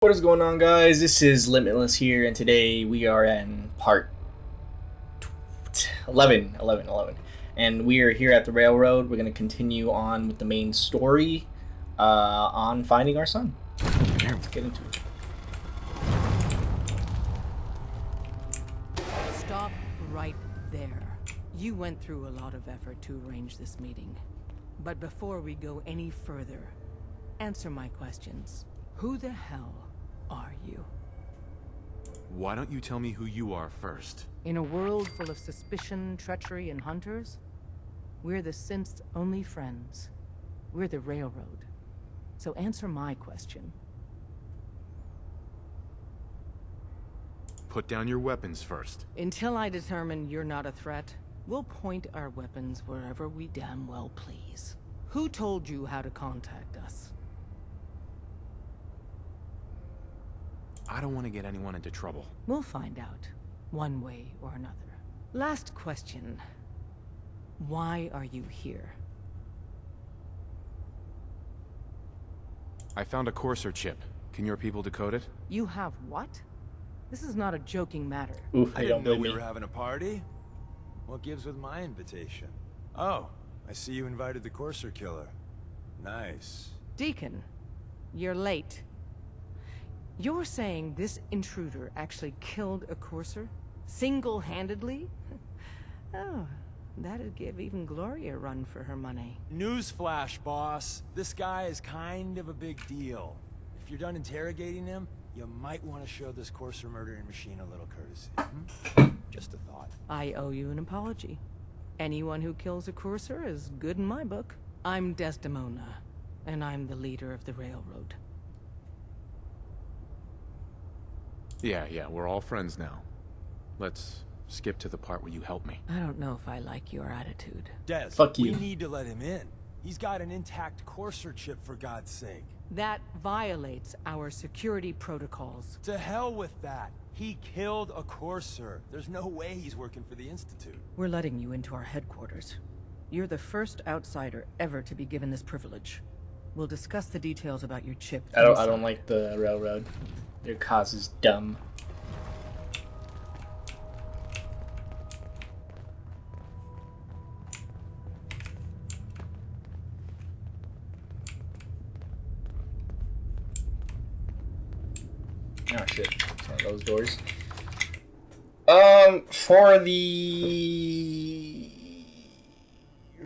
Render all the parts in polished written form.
What is going on, guys? This is Limitless here, and today we are in part 11, and we are here at the railroad. We're going to continue on with the main story on finding our son. Let's get into it. Stop right there. You went through a lot of effort to arrange this meeting. But before we go any further, answer my questions. Who the hell are you? Why don't you tell me who you are first? In a world full of suspicion, treachery, and hunters, we're the synth's only friends. We're the railroad. So answer my question. Put down your weapons first. Until I determine you're not a threat, we'll point our weapons wherever we damn well please. Who told you how to contact us? I don't want to get anyone into trouble. We'll find out, one way or another. Last question. Why are you here? I found a courser chip. Can your people decode it? You have what? This is not a joking matter. Oof, I they didn't don't know believe we me. were having a party. What gives with my invitation? Oh, I see you invited the Courser killer. Nice. Deacon, you're late. You're saying this intruder actually killed a courser? Single-handedly? Oh, that'd give even Gloria a run for her money. Newsflash, boss. This guy is kind of a big deal. If you're done interrogating him, you might want to show this Courser murdering machine a little courtesy. Just a thought. I owe you an apology. Anyone who kills a courser is good in my book. I'm Desdemona, and I'm the leader of the railroad. Yeah, we're all friends now. Let's skip to the part where you help me. I don't know if I like your attitude. Des, Fuck you. we need to let him in. He's got an intact Courser chip, for God's sake. That violates our security protocols. To hell with that. He killed a Courser. There's no way he's working for the Institute. We're letting you into our headquarters. You're the first outsider ever to be given this privilege. We'll discuss the details about your chip. I don't like the railroad. Their cause is dumb. Oh shit, it's one of those doors.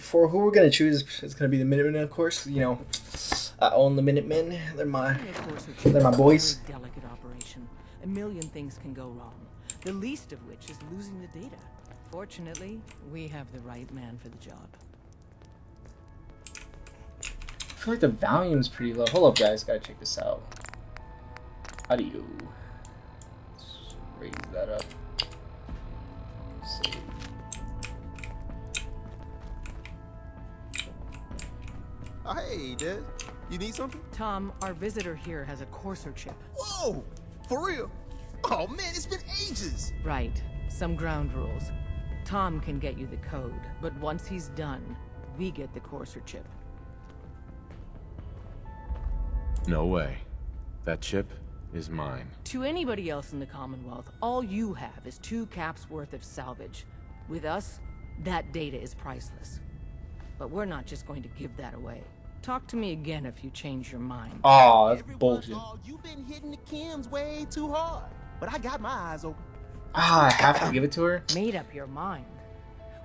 For who we're gonna choose, it's gonna be the Minutemen, of course. You know, I own the Minutemen. They're my boys. Very delicate operation. A million things can go wrong. The least of which is losing the data. Fortunately, we have the right man for the job. I feel like the volume's pretty low. Hold up, guys. Gotta check this out. Audio. Let's raise that up. Save. Oh, hey, Des. You need something? Tom, our visitor here has a courser chip. Whoa! For real? Oh, man, it's been ages! Right. Some ground rules. Tom can get you the code, but once he's done, we get the courser chip. No way. That chip is mine. To anybody else in the Commonwealth, all you have is 2 caps worth of salvage. With us, that data is priceless. But we're not just going to give that away. Talk to me again if you change your mind. Aw, that's Everyone's bullshit. all, you've been hitting the chems way too hard. But I got my eyes open. Ah, I have to give it to her? Made up your mind.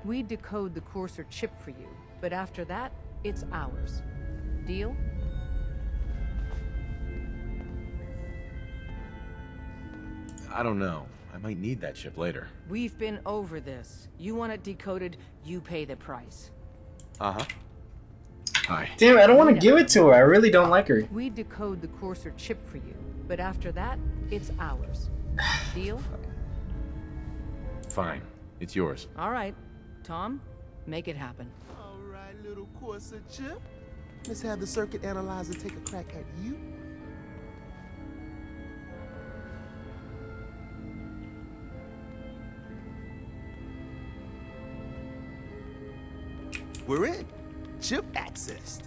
We decode the courser chip for you, but after that, it's ours. Deal? I don't know. I might need that chip later. We've been over this. You want it decoded, you pay the price. Uh-huh. Hi. Damn it, I don't want to give it to her. I really don't like her. We decode the courser chip for you, but after that, it's ours. Deal? Fine. It's yours. All right. Tom, make it happen. All right, little Corsa chip. Let's have the circuit analyzer take a crack at you. We're in. Chip accessed.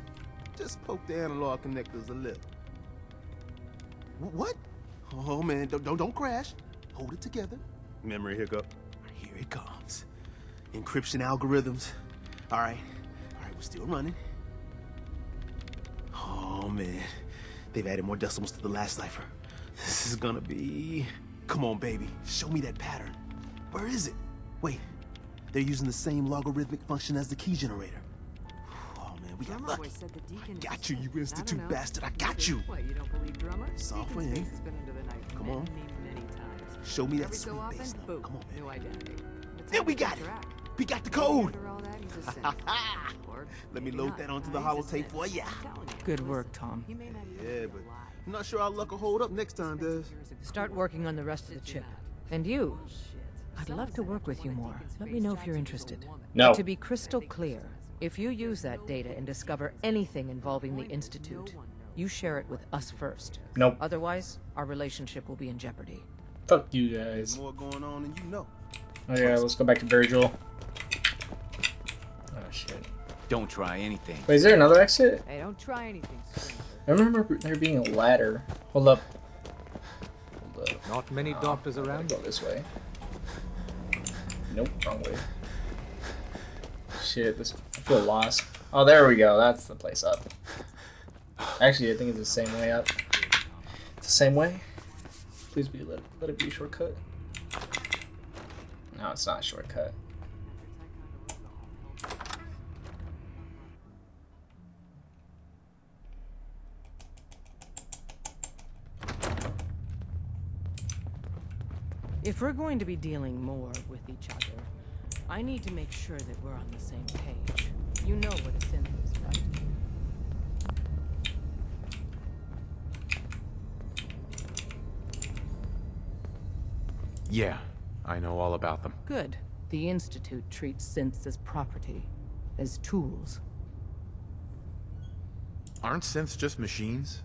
Just poke the analog connectors a little. What? Oh man, don't crash. Hold it together. Memory hiccup. Here it comes. Encryption algorithms. All right, we're still running. Oh man, they've added more decimals to the last cipher. This is gonna be... Come on, baby, show me that pattern. Where is it? Wait, they're using the same logarithmic function as the key generator. Oh man, we got Drummer lucky. boy said the deacon I is got you, you I don't institute know. bastard, I got you. What, you don't believe Drummer? Soft Deacon's for him. face has been under the knife Come many, on. many times. Show me that Every so sweet often, bass note. boom, Come on, baby. new identity. It's There how we they got it. interact. We got the Maybe code. under all that, he's a synth. Or Let me maybe load not. that onto Nah, the he's a holotape synth. for ya. I'm telling you. Good Listen, work, Tom. he may not even Yeah, be but alive. I'm not sure our luck will hold up next time, Des. Start working on the rest of the chip. And you, I'd love to work with you more. Let me know if you're interested. No. To be crystal clear, if you use that data and discover anything involving the Institute, you share it with us first. Nope. Otherwise, our relationship will be in jeopardy. Fuck you There's guys. more going on than you know. Oh yeah, let's go back to Virgil. Oh shit. Don't try anything. Wait, is there another exit? Hey, don't try anything, stranger. I remember there being a ladder. Hold up. Hold up. Not many doctors I'm gonna around. go this way. Nope, wrong way. Shit, this I feel lost. Oh, there we go. That's the place up. Actually, I think it's the same way up. It's the same way. Please be let it be a shortcut. No, it's not a shortcut. If we're going to be dealing more with each other, I need to make sure that we're on the same page. You know what a synth is, right? Yeah, I know all about them. Good. The Institute treats synths as property, as tools. Aren't synths just machines?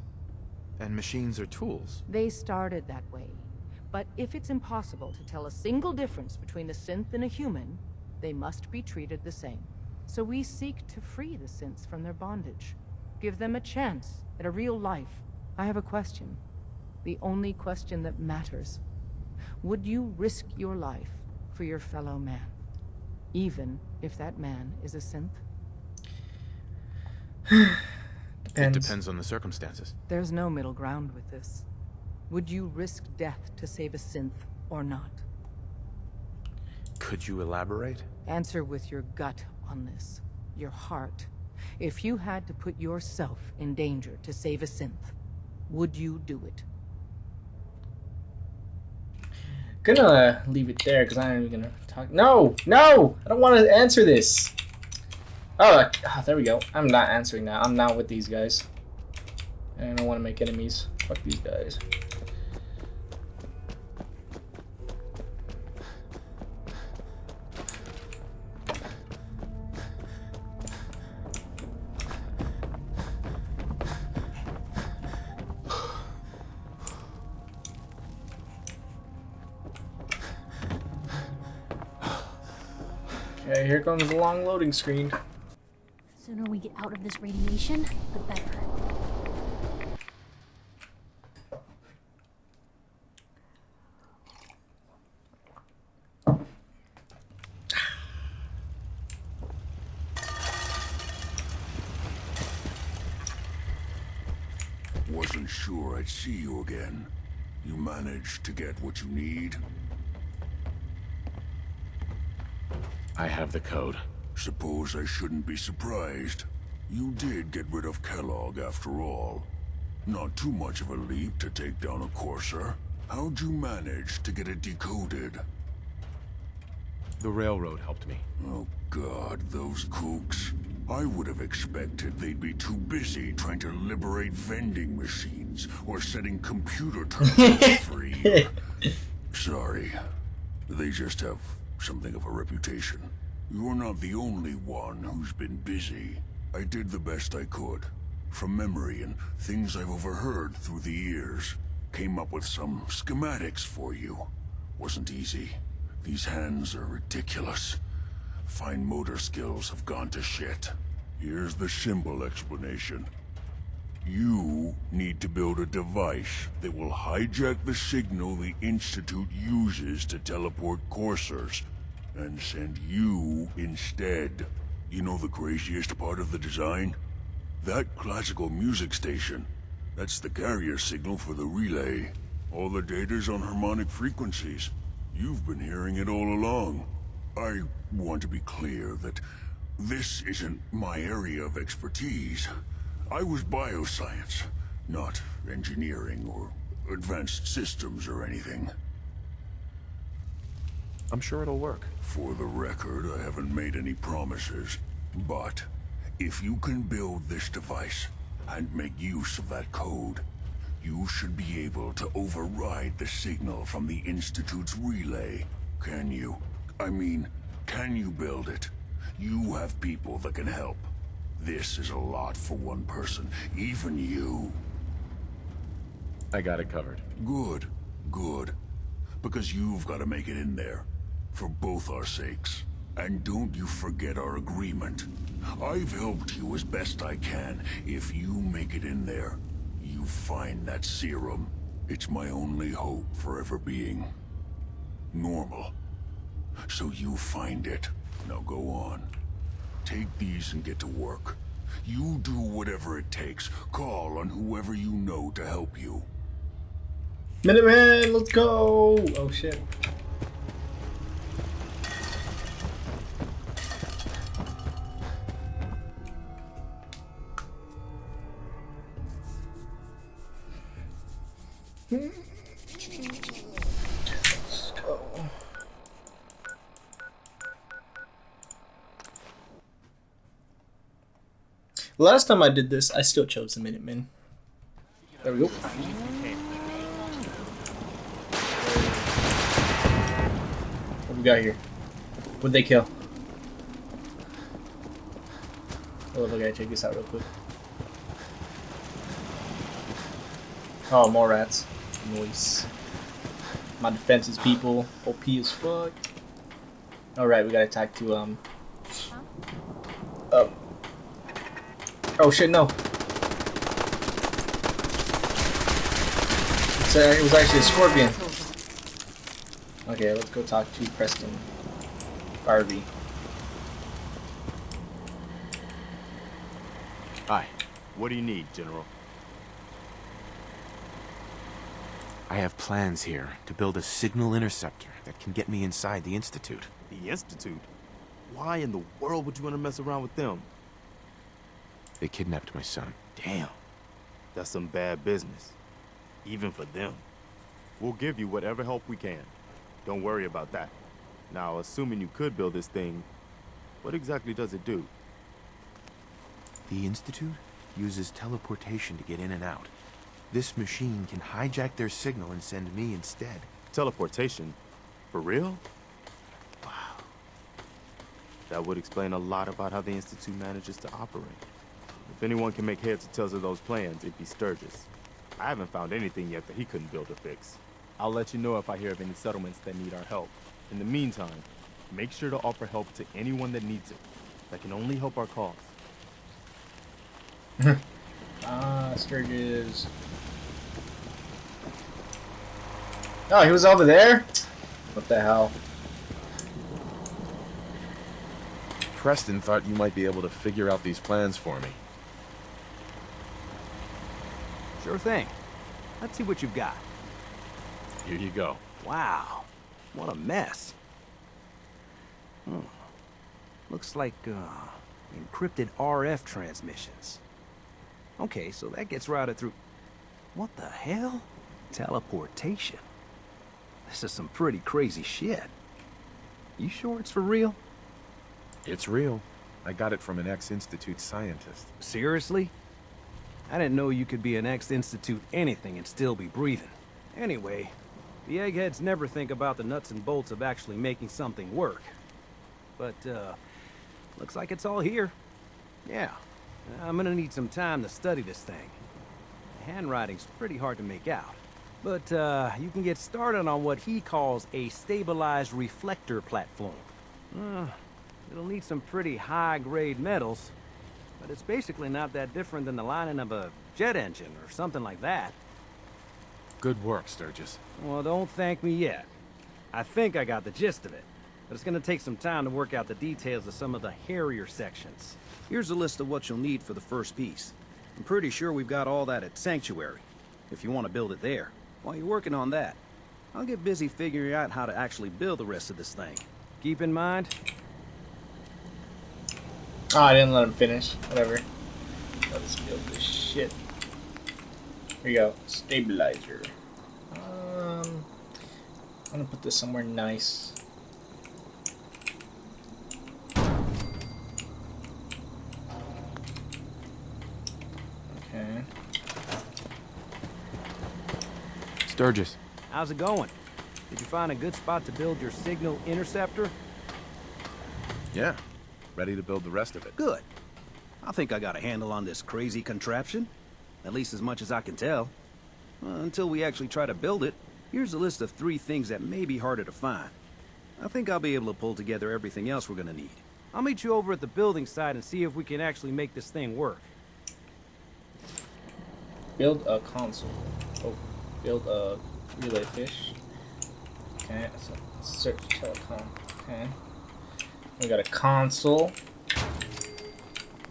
And machines are tools. They started that way. But if it's impossible to tell a single difference between a synth and a human, they must be treated the same. So we seek to free the synths from their bondage. Give them a chance at a real life. I have a question. The only question that matters. Would you risk your life for your fellow man? Even if that man is a synth? It depends on the circumstances. There's no middle ground with this. Would you risk death to save a synth or not? Could you elaborate? Answer with your gut on this. Your heart. If you had to put yourself in danger to save a synth, would you do it? Gonna leave it there because I'm even gonna talk. No! No! I don't want to answer this. Oh, there we go. I'm not answering that. I'm not with these guys. I don't want to make enemies. Fuck these guys. Okay, here comes the long loading screen. Sooner we get out of this radiation, the better. Wasn't sure I'd see you again. You managed to get what you need? I have the code. Suppose I shouldn't be surprised. You did get rid of Kellogg after all. Not too much of a leap to take down a Courser. How'd you manage to get it decoded? The railroad helped me. Oh God, those kooks. I would have expected they'd be too busy trying to liberate vending machines or setting computer terminals free. Sorry. They just have something of a reputation. You're not the only one who's been busy. I did the best I could. From memory and things I've overheard through the years. Came up with some schematics for you. Wasn't easy. These hands are ridiculous. Fine motor skills have gone to shit. Here's the simple explanation. You need to build a device that will hijack the signal the Institute uses to teleport coursers, and send you instead. You know the craziest part of the design? That classical music station. That's the carrier signal for the relay. All the data's on harmonic frequencies. You've been hearing it all along. I want to be clear that this isn't my area of expertise. I was bioscience, not engineering or advanced systems or anything. I'm sure it'll work. For the record, I haven't made any promises, but if you can build this device and make use of that code, you should be able to override the signal from the Institute's relay. Can you? I mean, can you build it? You have people that can help. This is a lot for one person, even you. I got it covered. Good, good. Because you've got to make it in there. For both our sakes. And don't you forget our agreement. I've helped you as best I can. If you make it in there, you find that serum. It's my only hope for ever being normal. So you find it. Now go on. Take these and get to work. You do whatever it takes. Call on whoever you know to help you. Minuteman, let's go! Oh shit. Let's go. Last time I did this, I still chose the Minutemen. There we go. What we got here? What'd they kill? Oh, look, I gotta check this out real quick. Oh, more rats. Nice. My defenses, people. OP as fuck. Alright, we gotta attack to, oh shit, no. It was actually a scorpion. Okay, let's go talk to Preston Garvey. Hi. What do you need, General? I have plans here to build a signal interceptor that can get me inside the Institute. The Institute? Why in the world would you want to mess around with them? They kidnapped my son. Damn. That's some bad business. Even for them. We'll give you whatever help we can. Don't worry about that. Now, assuming you could build this thing, what exactly does it do? The Institute uses teleportation to get in and out. This machine can hijack their signal and send me instead. Teleportation? For real? Wow. That would explain a lot about how the Institute manages to operate. If anyone can make heads or tails of those plans, it'd be Sturgis. I haven't found anything yet that he couldn't build or fix. I'll let you know if I hear of any settlements that need our help. In the meantime, make sure to offer help to anyone that needs it. That can only help our cause. Sturgis. Oh, he was over there? What the hell? Preston thought you might be able to figure out these plans for me. Sure thing. Let's see what you've got. Here you go. Wow. What a mess. Looks like, encrypted RF transmissions. Okay, so that gets routed through... What the hell? Teleportation. This is some pretty crazy shit. You sure it's for real? It's real. I got it from an ex-Institute scientist. Seriously? I didn't know you could be an ex-Institute anything and still be breathing. Anyway, the eggheads never think about the nuts and bolts of actually making something work. But, looks like it's all here. Yeah, I'm gonna need some time to study this thing. The handwriting's pretty hard to make out. But, you can get started on what he calls a stabilized reflector platform. It'll need some pretty high-grade metals. but it's basically not that different than the lining of a jet engine or something like that. Good work, Sturgis. Well, don't thank me yet. I think I got the gist of it, but it's gonna take some time to work out the details of some of the hairier sections. Here's a list of what you'll need for the first piece. I'm pretty sure we've got all that at Sanctuary, if you want to build it there. While you're working on that, I'll get busy figuring out how to actually build the rest of this thing. Keep in mind... Oh, I didn't let him finish. Whatever. Let's build this shit. Here you go. Stabilizer. I'm gonna put this somewhere nice. Okay. Sturgis. How's it going? Did you find a good spot to build your signal interceptor? Yeah. Ready to build the rest of it. Good. I think I got a handle on this crazy contraption. At least as much as I can tell. Until we actually try to build it, here's a list of 3 things that may be harder to find. I think I'll be able to pull together everything else we're gonna need. I'll meet you over at the building site and see if we can actually make this thing work. Build a console. Oh, build a relay fish. Okay, so search telecom. Okay. We got a console.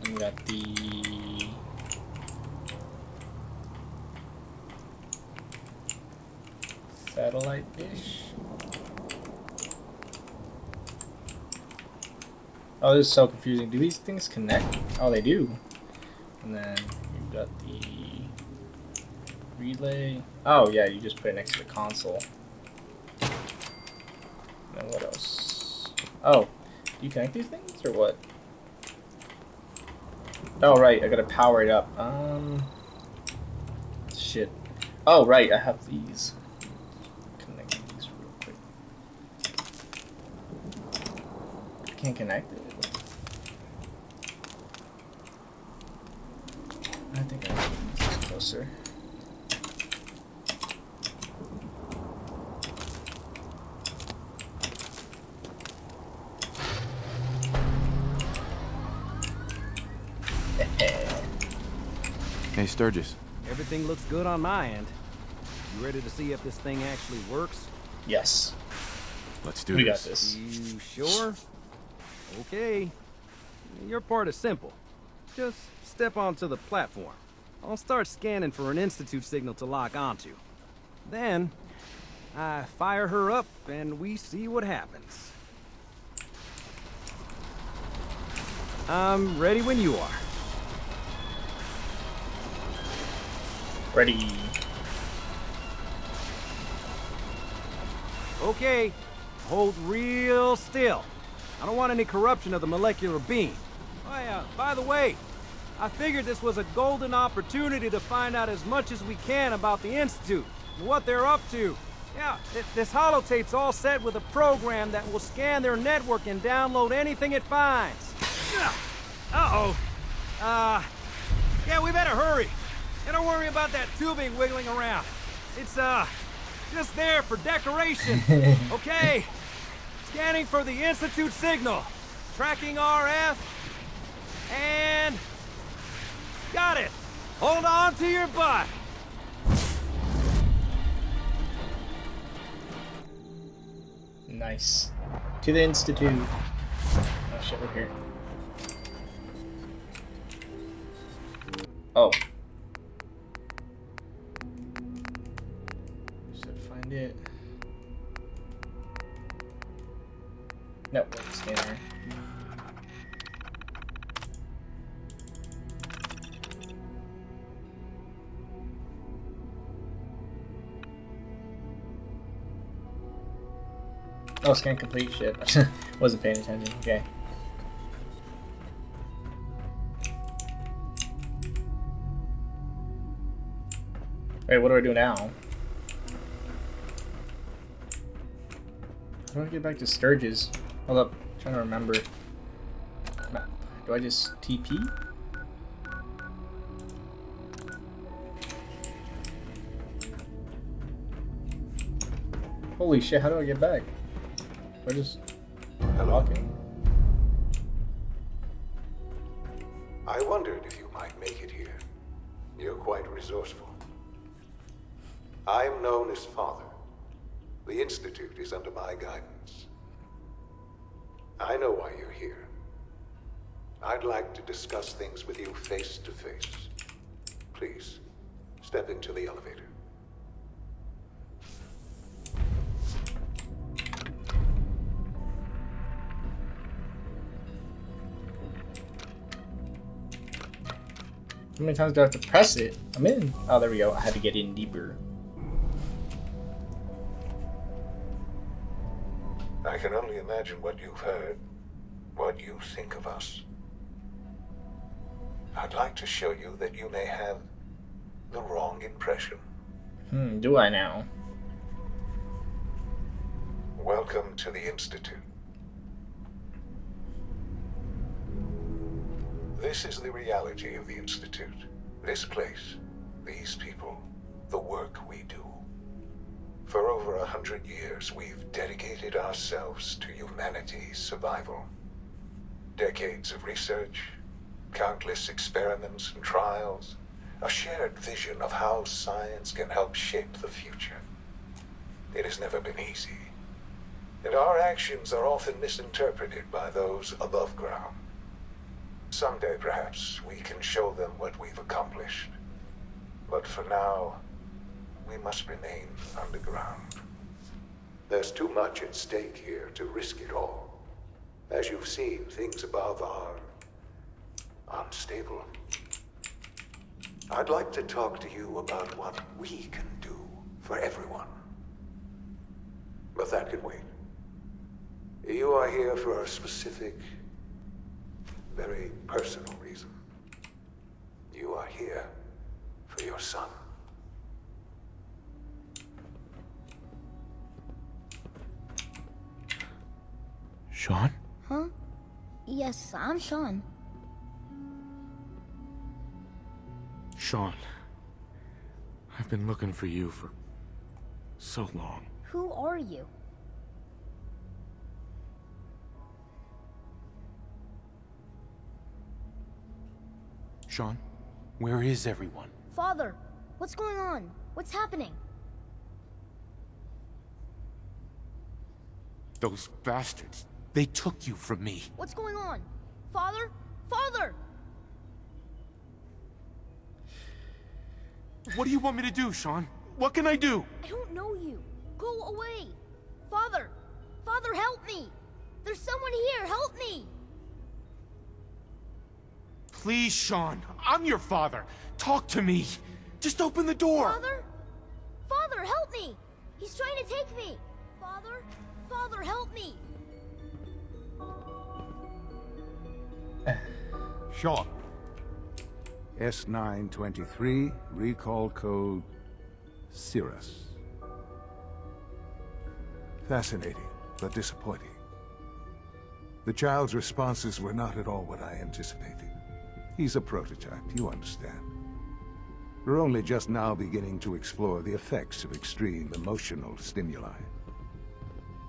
And we got the satellite dish. Oh, this is so confusing. Do these things connect? Oh, they do. And then you've got the relay. Oh, yeah, you just put it next to the console. And then what else? Oh, do you connect these things or what? Oh, right, I gotta power it up. Shit. Oh, right, I have these. Connect these real quick. I can't connect it. I think I can move this closer. Hey, Sturgis. Everything looks good on my end. You ready to see if this thing actually works? Yes. Let's do We this. got this. You sure? Okay. Your part is simple. Just step onto the platform. I'll start scanning for an Institute signal to lock onto. Then, I fire her up and we see what happens. I'm ready when you are. Ready. Okay, hold real still. I don't want any corruption of the molecular beam. Oh yeah, by the way, I figured this was a golden opportunity to find out as much as we can about the Institute and what they're up to. Yeah, this holotape's all set with a program that will scan their network and download anything it finds. Uh-oh. Yeah, we better hurry. And don't worry about that tubing wiggling around. It's, just there for decoration. Okay. Scanning for the Institute signal. Tracking RF. And... got it. Hold on to your butt. Nice. To the Institute. Oh shit, we're here. Oh. Should find it. Network scanner. Oh, scan complete. Shit. Wasn't paying attention. Okay. Wait, what do I do now? How do I get back to Sturgis? Hold up. I'm trying to remember. Map. Do I just TP? Holy shit, how do I get back? Do I just walk in? I I wondered if you might make it here. You're quite resourceful. I'm known as Father. The Institute is under my guidance. I know why you're here. I'd like to discuss things with you face to face. Please, step into the elevator. How many times do I have to press it? I'm in. Oh, there we go. I had to get in deeper. I can only imagine what you've heard, what you think of us. I'd like to show you that you may have the wrong impression. Do I now? Welcome to the Institute. This is the reality of the Institute. This place, these people, the work we do. For over 100 years, we've dedicated ourselves to humanity's survival. Decades of research, countless experiments and trials, a shared vision of how science can help shape the future. It has never been easy, and our actions are often misinterpreted by those above ground. Someday, perhaps, we can show them what we've accomplished. But for now, we must remain underground. There's too much at stake here to risk it all. As you've seen, things above are unstable. I'd like to talk to you about what we can do for everyone. But that can wait. You are here for a specific, very personal reason. You are here for your son. Shaun? Huh? Yes, I'm Shaun. Shaun. I've been looking for you for so long. Who are you? Shaun, where is everyone? Father, what's going on? What's happening? Those bastards. They took you from me. What's going on? Father? Father! What do you want me to do, Shaun? What can I do? I don't know you. Go away. Father! Father, help me! There's someone here, help me! Please, Shaun. I'm your father. Talk to me. Just open the door. Father? Father, help me! He's trying to take me! Father? Father, help me! Shaun. S923, recall code Cirrus. Fascinating, but disappointing. The child's responses were not at all what I anticipated. He's a prototype, you understand. We're only just now beginning to explore the effects of extreme emotional stimuli.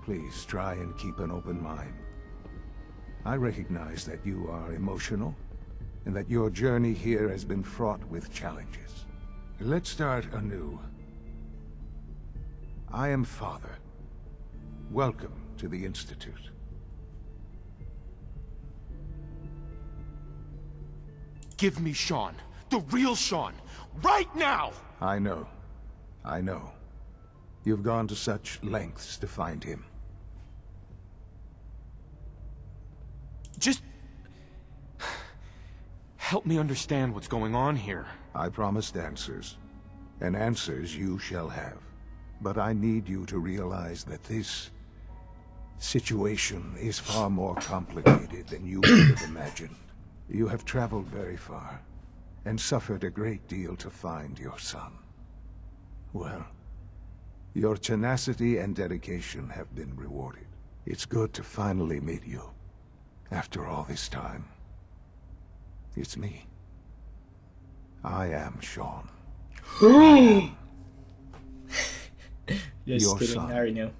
Please try and keep an open mind. I recognize that you are emotional, and that your journey here has been fraught with challenges. Let's start anew. I am Father. Welcome to the Institute. Give me Shaun. The real Shaun. Right now! I know. I know. You've gone to such lengths to find him. Just... help me understand what's going on here. I promised answers, and answers you shall have. But I need you to realize that this situation is far more complicated than you could have imagined. You have traveled very far, and suffered a great deal to find your son. Well, your tenacity and dedication have been rewarded. It's good to finally meet you, after all this time. It's me. I am Shaun. Just Your kidding, son. I already know.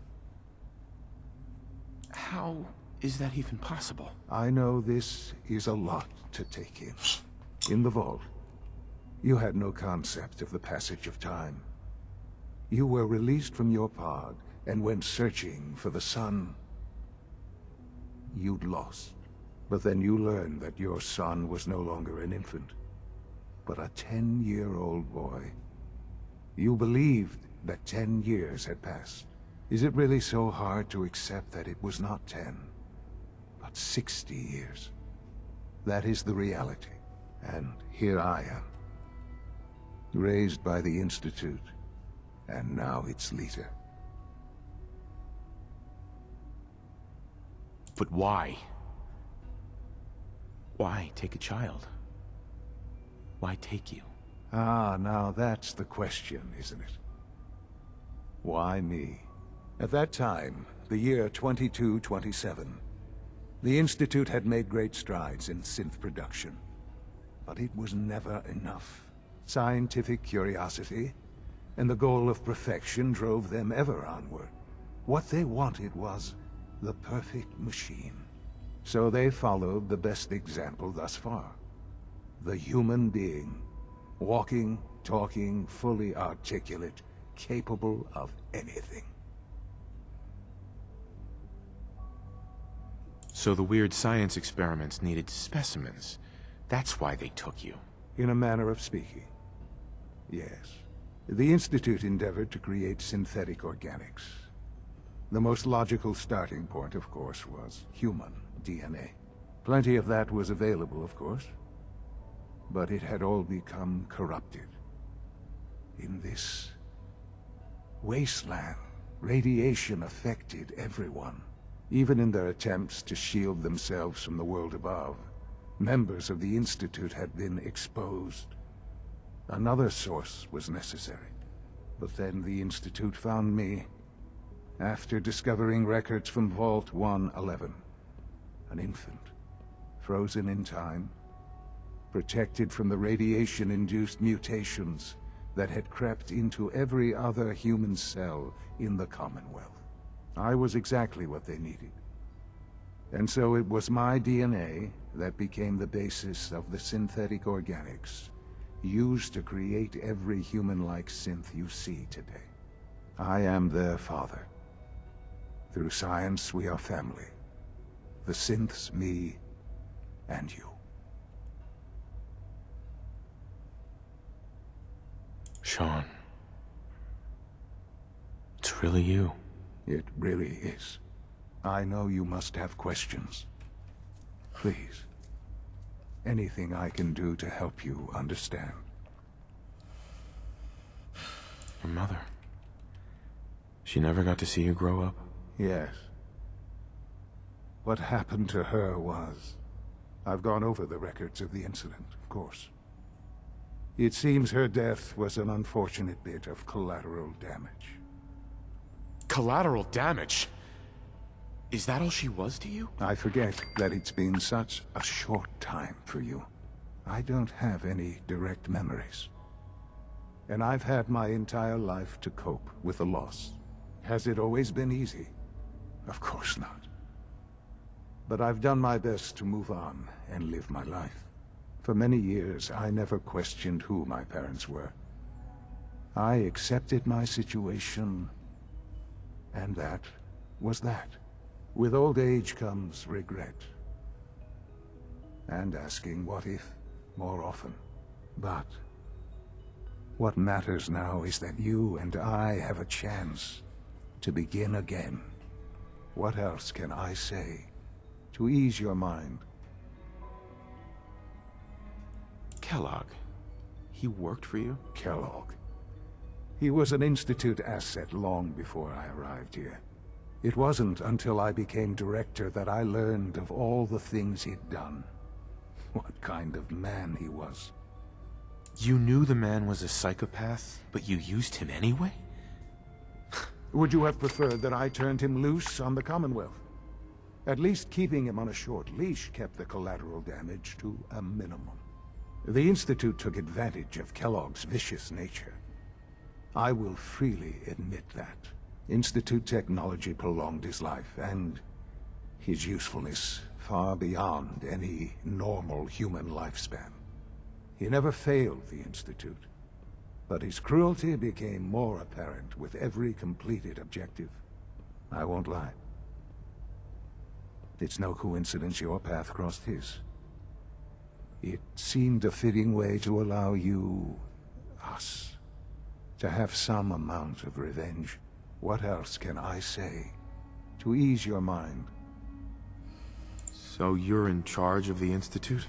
How is that even possible? I know this is a lot to take in. In the vault, you had no concept of the passage of time. You were released from your pod and went searching for the sun you'd lost. But then you learned that your son was no longer an infant, but a 10-year-old boy. You believed that 10 years had passed. Is it really so hard to accept that it was not 10, but 60 years? That is the reality. And here I am, raised by the Institute, and now its leader. But why? Why take a child? Why take you? Ah, now that's the question, isn't it? Why me? At that time, the year 2227, the Institute had made great strides in synth production. But it was never enough. Scientific curiosity and the goal of perfection drove them ever onward. What they wanted was the perfect machine. So they followed the best example thus far. The human being. Walking, talking, fully articulate, capable of anything. So the weird science experiments needed specimens. That's why they took you. In a manner of speaking. Yes. The Institute endeavored to create synthetic organics. The most logical starting point, of course, was human DNA. Plenty of that was available, of course. But it had all become corrupted. In this wasteland, radiation affected everyone. Even in their attempts to shield themselves from the world above, members of the Institute had been exposed. Another source was necessary. But then the Institute found me, after discovering records from Vault 111. An infant, frozen in time, protected from the radiation-induced mutations that had crept into every other human cell in the Commonwealth. I was exactly what they needed. And so it was my DNA that became the basis of the synthetic organics used to create every human-like synth you see today. I am their father. Through science, we are family. The synths, me, and you. Shaun. It's really you. It really is. I know you must have questions. Please. Anything I can do to help you understand. Your mother. She never got to see you grow up? Yes. What happened to her was... I've gone over the records of the incident, of course. It seems her death was an unfortunate bit of collateral damage. Collateral damage? Is that all she was to you? I forget that it's been such a short time for you. I don't have any direct memories. And I've had my entire life to cope with the loss. Has it always been easy? Of course not. But I've done my best to move on and live my life. For many years, I never questioned who my parents were. I accepted my situation, and that was that. With old age comes regret. And asking what if more often. But what matters now is that you and I have a chance to begin again. What else can I say to ease your mind? Kellogg. He worked for you? Kellogg. He was an Institute asset long before I arrived here. It wasn't until I became director that I learned of all the things he'd done. What kind of man he was. You knew the man was a psychopath, but you used him anyway? Would you have preferred that I turned him loose on the Commonwealth? At least keeping him on a short leash kept the collateral damage to a minimum. The Institute took advantage of Kellogg's vicious nature. I will freely admit that. Institute technology prolonged his life, and his usefulness far beyond any normal human lifespan. He never failed the Institute, but his cruelty became more apparent with every completed objective. I won't lie. It's no coincidence your path crossed his. It seemed a fitting way to allow you, us, to have some amount of revenge. What else can I say to ease your mind? So you're in charge of the Institute?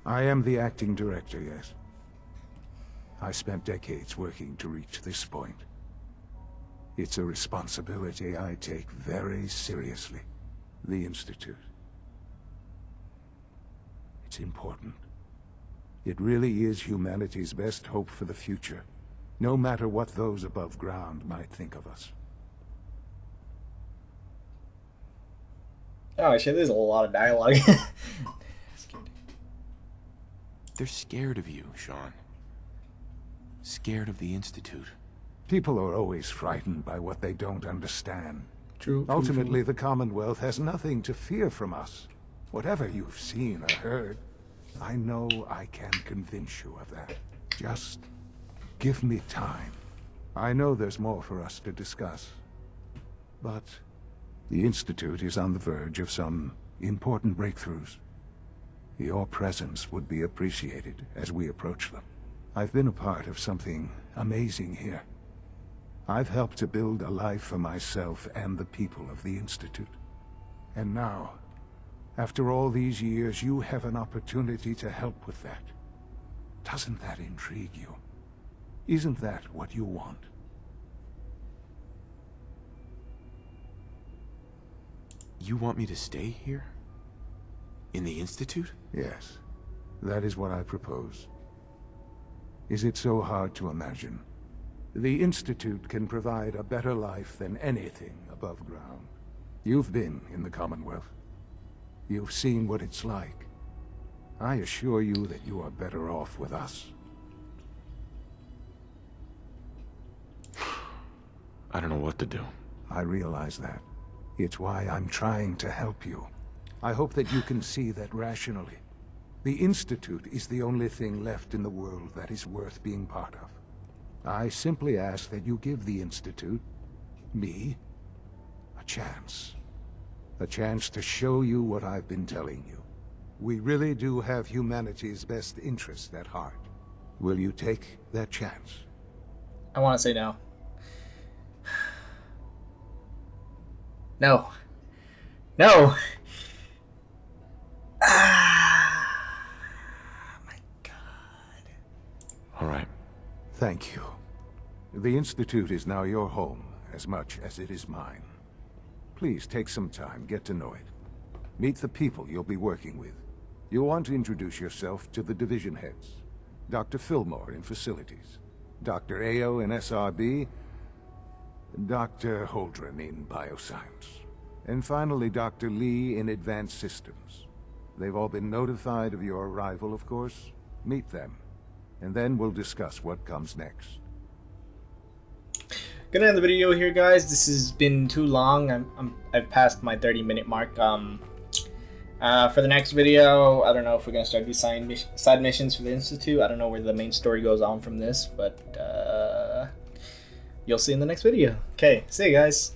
I am the acting director, yes. I spent decades working to reach this point. It's a responsibility I take very seriously. The Institute. It's important. It really is humanity's best hope for the future, no matter what those above ground might think of us. Oh shit, there's a lot of dialogue. They're scared of you, Shaun. Scared of the Institute. People are always frightened by what they don't understand. True. Ultimately, the Commonwealth has nothing to fear from us. Whatever you've seen or heard, I know I can convince you of that. Just give me time. I know there's more for us to discuss. But the Institute is on the verge of some important breakthroughs. Your presence would be appreciated as we approach them. I've been a part of something amazing here. I've helped to build a life for myself and the people of the Institute. And now, after all these years, you have an opportunity to help with that. Doesn't that intrigue you? Isn't that what you want? You want me to stay here? In the Institute? Yes, that is what I propose. Is it so hard to imagine? The Institute can provide a better life than anything above ground. You've been in the Commonwealth. You've seen what it's like. I assure you that you are better off with us. I don't know what to do. I realize that. It's why I'm trying to help you. I hope that you can see that rationally. The Institute is the only thing left in the world that is worth being part of. I simply ask that you give the Institute, me, a chance. A chance to show you what I've been telling you. We really do have humanity's best interest at heart. Will you take that chance? I want to say no. No. No! My God. All right. Thank you. The Institute is now your home, as much as it is mine. Please take some time, get to know it. Meet the people you'll be working with. You'll want to introduce yourself to the division heads. Dr. Fillmore in Facilities, Dr. Ao in SRB, Dr. Holdren in Bioscience, and finally Dr. Lee in Advanced Systems. They've all been notified of your arrival, of course. Meet them, and then we'll discuss what comes next. Gonna end the video here, guys. This has been too long. I've passed my 30-minute mark. For the next video, I don't know if we're gonna start these side missions for the Institute. I don't know where the main story goes on from this, but you'll see in the next video. Okay, see you guys.